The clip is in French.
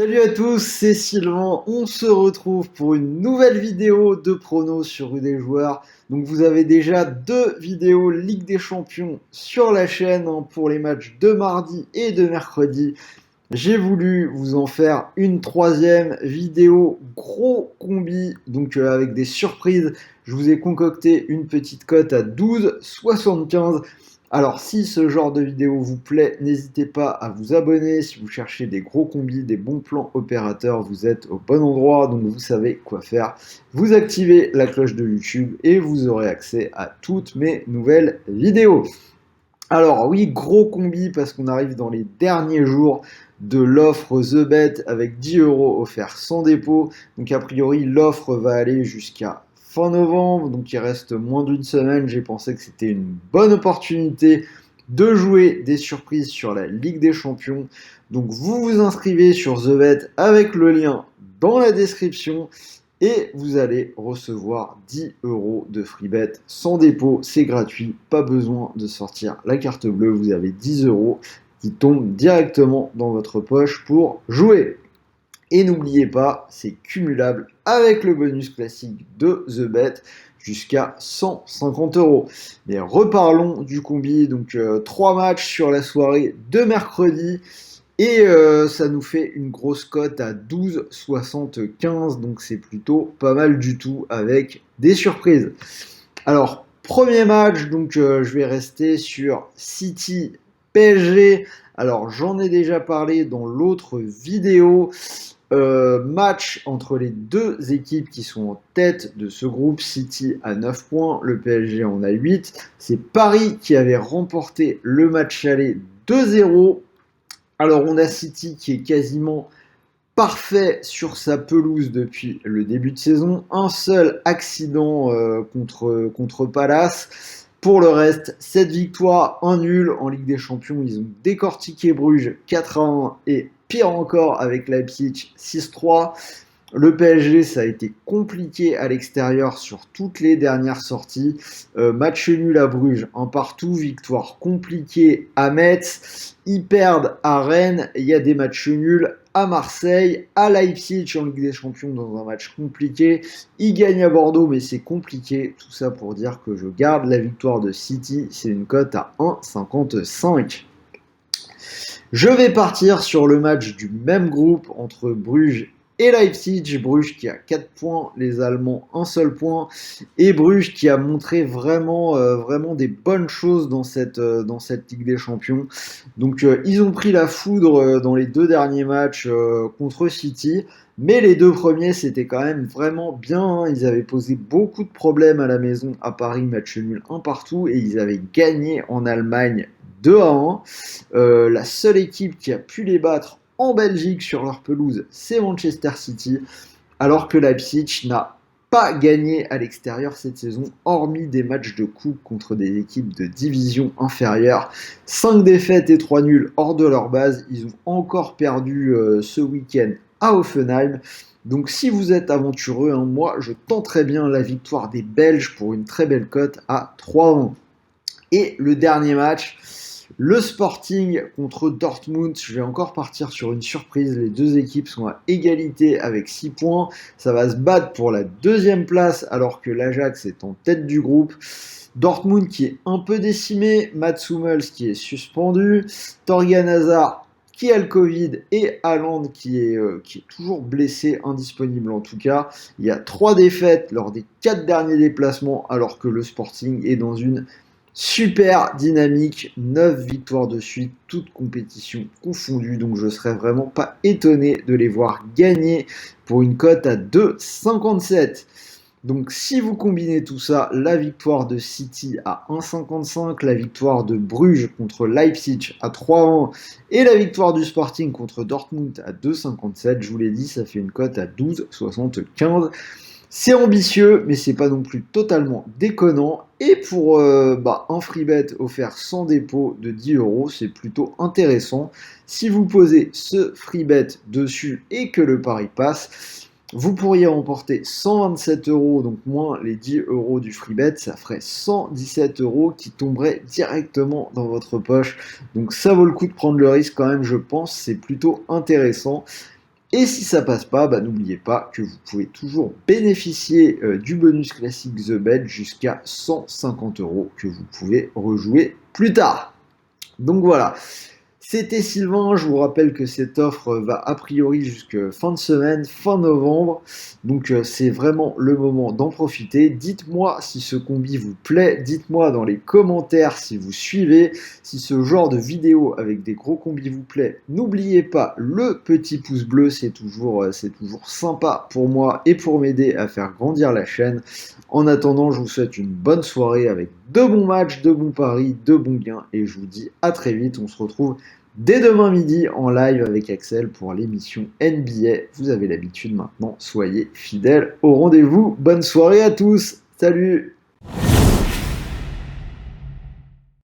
Salut à tous, c'est Sylvain. On se retrouve pour une nouvelle vidéo de pronos sur Rue des Joueurs. Donc vous avez déjà deux vidéos Ligue des Champions sur la chaîne pour les matchs de mardi et de mercredi. J'ai voulu vous en faire une troisième vidéo gros combi, donc avec des surprises. Je vous ai concocté une petite cote à 12,75. Alors si ce genre de vidéo vous plaît, n'hésitez pas à vous abonner. Si vous cherchez des gros combis, des bons plans opérateurs, vous êtes au bon endroit, donc vous savez quoi faire. Vous activez la cloche de YouTube et vous aurez accès à toutes mes nouvelles vidéos. Alors oui, gros combi parce qu'on arrive dans les derniers jours de l'offre The Bet avec 10 euros offerts sans dépôt. Donc a priori, l'offre va aller jusqu'à fin novembre, donc il reste moins d'une semaine. J'ai pensé que c'était une bonne opportunité de jouer des surprises sur la Ligue des Champions. Donc vous vous inscrivez sur The Bet avec le lien dans la description et vous allez recevoir 10 euros de free bet sans dépôt, c'est gratuit, pas besoin de sortir la carte bleue, vous avez 10 euros qui tombent directement dans votre poche pour jouer. Et n'oubliez pas, c'est cumulable avec le bonus classique de The Bet jusqu'à 150 euros. Mais reparlons du combi, donc 3 matchs sur la soirée de mercredi. Et ça nous fait une grosse cote à 12,75, donc c'est plutôt pas mal du tout avec des surprises. Alors, premier match, donc je vais rester sur City PSG. Alors, j'en ai déjà parlé dans l'autre vidéo. Match entre les deux équipes qui sont en tête de ce groupe. City à 9 points, le PSG en a 8. C'est Paris qui avait remporté le match aller 2-0. Alors on a City qui est quasiment parfait sur sa pelouse depuis le début de saison. Un seul accident contre Palace. Pour le reste, 7 victoires, 1 nul en Ligue des Champions. Ils ont décortiqué Bruges 4-1 et pire encore avec Leipzig 6-3. Le PSG, ça a été compliqué à l'extérieur sur toutes les dernières sorties. Match nul à Bruges, un partout, victoire compliquée à Metz. Ils perdent à Rennes, il y a des matchs nuls à Marseille, à Leipzig en Ligue des Champions dans un match compliqué. Ils gagnent à Bordeaux, mais c'est compliqué. Tout ça pour dire que je garde la victoire de City. C'est une cote à 1,55. Je vais partir sur le match du même groupe entre Bruges et Leipzig. Bruges qui a 4 points, les Allemands un seul point. Et Bruges qui a montré vraiment des bonnes choses dans cette Ligue des Champions. Donc ils ont pris la foudre dans les deux derniers matchs contre City. Mais les deux premiers, c'était quand même vraiment bien. Hein. Ils avaient posé beaucoup de problèmes à la maison à Paris, match nul un partout. Et ils avaient gagné en Allemagne 2-1. La seule équipe qui a pu les battre en Belgique sur leur pelouse, c'est Manchester City, alors que Leipzig n'a pas gagné à l'extérieur cette saison, hormis des matchs de coupe contre des équipes de division inférieure. 5 défaites et 3 nuls hors de leur base. Ils ont encore perdu ce week-end à Offenheim. Donc si vous êtes aventureux, moi je tenterais bien la victoire des Belges pour une très belle cote à 3-1. Et le dernier match, le Sporting contre Dortmund. Je vais encore partir sur une surprise. Les deux équipes sont à égalité avec 6 points. Ça va se battre pour la deuxième place alors que l'Ajax est en tête du groupe. Dortmund qui est un peu décimé, Mats Hummels qui est suspendu, Torgan Hazard qui a le Covid et Haaland qui est toujours blessé, indisponible en tout cas. Il y a 3 défaites lors des 4 derniers déplacements alors que le Sporting est dans une super dynamique, 9 victoires de suite, toutes compétitions confondues, donc je serais vraiment pas étonné de les voir gagner pour une cote à 2,57. Donc si vous combinez tout ça, la victoire de City à 1,55, la victoire de Bruges contre Leipzig à 3,1 et la victoire du Sporting contre Dortmund à 2,57, je vous l'ai dit, ça fait une cote à 12,75. C'est ambitieux, mais c'est pas non plus totalement déconnant. Et pour un free bet offert sans dépôt de 10 euros, c'est plutôt intéressant. Si vous posez ce free bet dessus et que le pari passe, vous pourriez remporter 127 euros, donc moins les 10 euros du free bet, ça ferait 117 euros qui tomberaient directement dans votre poche. Donc ça vaut le coup de prendre le risque quand même, je pense, c'est plutôt intéressant. Et si ça passe pas, n'oubliez pas que vous pouvez toujours bénéficier du bonus classique The Bet jusqu'à 150 € que vous pouvez rejouer plus tard. Donc voilà, c'était Sylvain, je vous rappelle que cette offre va a priori jusqu'à fin de semaine, fin novembre, donc c'est vraiment le moment d'en profiter. Dites-moi si ce combi vous plaît, dites-moi dans les commentaires si vous suivez, si ce genre de vidéo avec des gros combis vous plaît. N'oubliez pas le petit pouce bleu, c'est toujours sympa pour moi et pour m'aider à faire grandir la chaîne. En attendant, je vous souhaite une bonne soirée avec de bons matchs, de bons paris, de bons gains et je vous dis à très vite, on se retrouve dès demain midi en live avec Axel pour l'émission NBA. Vous avez l'habitude maintenant, soyez fidèles au rendez-vous. Bonne soirée à tous, salut!